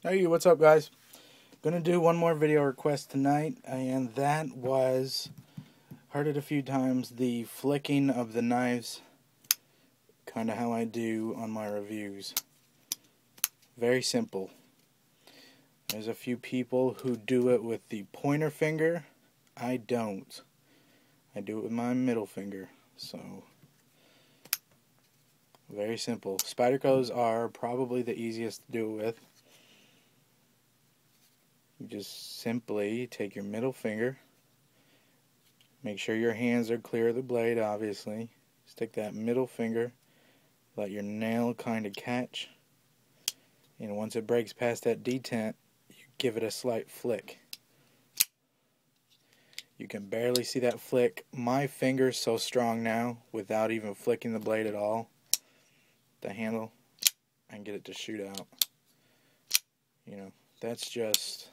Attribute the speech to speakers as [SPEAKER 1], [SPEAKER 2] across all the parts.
[SPEAKER 1] Hey, what's up, guys? Gonna do one more video request tonight, and that was, heard it a few times, the flicking of the knives, kind of how I do on my reviews. Very simple. There's a few people who do it with the pointer finger. I don't. I do it with my middle finger. So, very simple. Spydercos are probably the easiest to do it with. You just simply take your middle finger, make sure your hands are clear of the blade, obviously. Stick that middle finger, let your nail kind of catch, and once it breaks past that detent, you give it a slight flick. You can barely see that flick. My finger's so strong now, without even flicking the blade at all, the handle, I can get it to shoot out. You know, that's just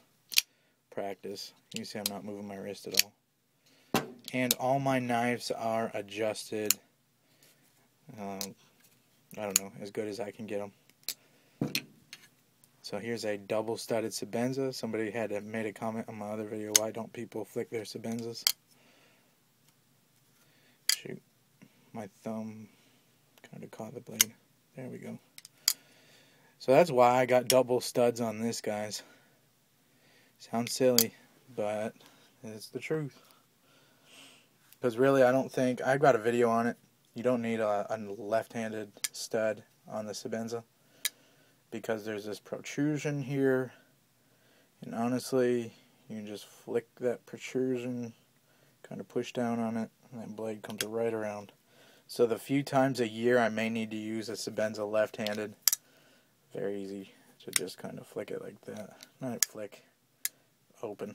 [SPEAKER 1] practice. You see I'm not moving my wrist at all. And all my knives are adjusted, I don't know, as good as I can get them. So here's a double studded Sebenza. Somebody had made a comment on my other video, why don't people flick their Sebenzas? Shoot, my thumb kind of caught the blade. There we go. So that's why I got double studs on this, guys. Sounds silly, but it's the truth. Because really, I don't think, I've got a video on it, you don't need a left-handed stud on the Sebenza, because there's this protrusion here, and honestly, you can just flick that protrusion, kind of push down on it, and that blade comes right around. So the few times a year I may need to use a Sebenza left-handed, very easy to just kind of flick it like that. Not flick, open.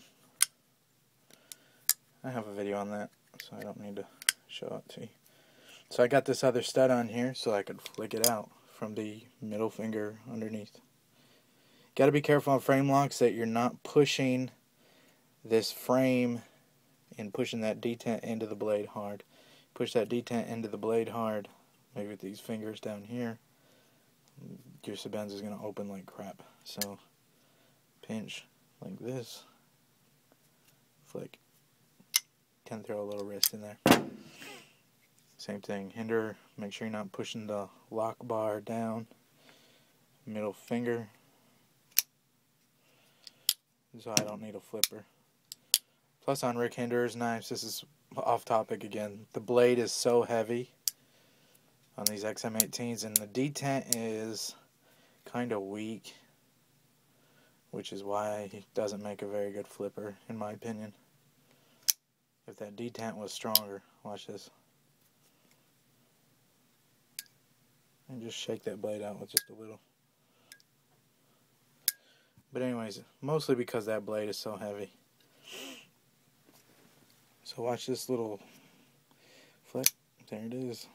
[SPEAKER 1] I have a video on that, so I don't need to show it to you. So I got this other stud on here so I could flick it out from the middle finger underneath. Got to be careful on frame locks that you're not pushing this frame and pushing that detent into the blade hard. Push that detent into the blade hard, maybe with these fingers down here, your Sebenza is going to open like crap. So pinch like this, flick. Can throw a little wrist in there. Same thing, hinder, make sure you're not pushing the lock bar down. Middle finger. So I don't need a flipper. Plus on Rick Hinder's knives, this is off topic again, the blade is so heavy on these XM18s, and the detent is kind of weak, which is why he doesn't make a very good flipper, in my opinion. If that detent was stronger, watch this. And just shake that blade out with just a little. But anyways, mostly because that blade is so heavy. So watch this little flick. There it is.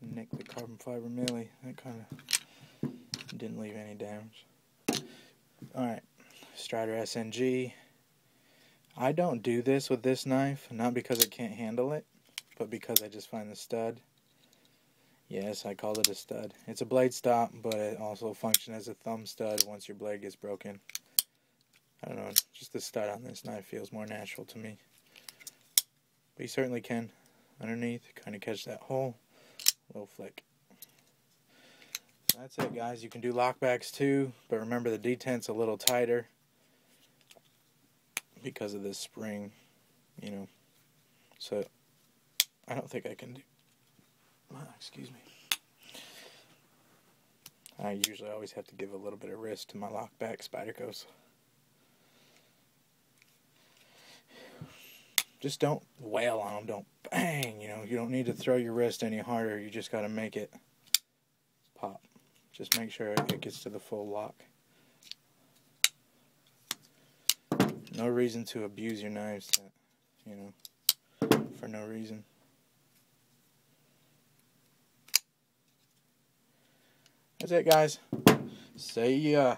[SPEAKER 1] Nick the carbon fiber milli. That kind of didn't leave any damage. Alright, Strider SNG. I don't do this with this knife, not because it can't handle it, but because I just find the stud. Yes, I call it a stud. It's a blade stop, but it also functions as a thumb stud once your blade gets broken. I don't know, just the stud on this knife feels more natural to me. But you certainly can, underneath, kind of catch that hole, little flick. That's it, guys. You can do lockbacks too, but remember the detent's a little tighter because of this spring, you know. So I don't think I can do. Excuse me. I usually always have to give a little bit of wrist to my lockback Spydercos. Just don't wail on them. Don't bang. You know, you don't need to throw your wrist any harder. You just got to make it pop. Just make sure it gets to the full lock. No reason to abuse your knives, you know, for no reason. That's it, guys. See ya.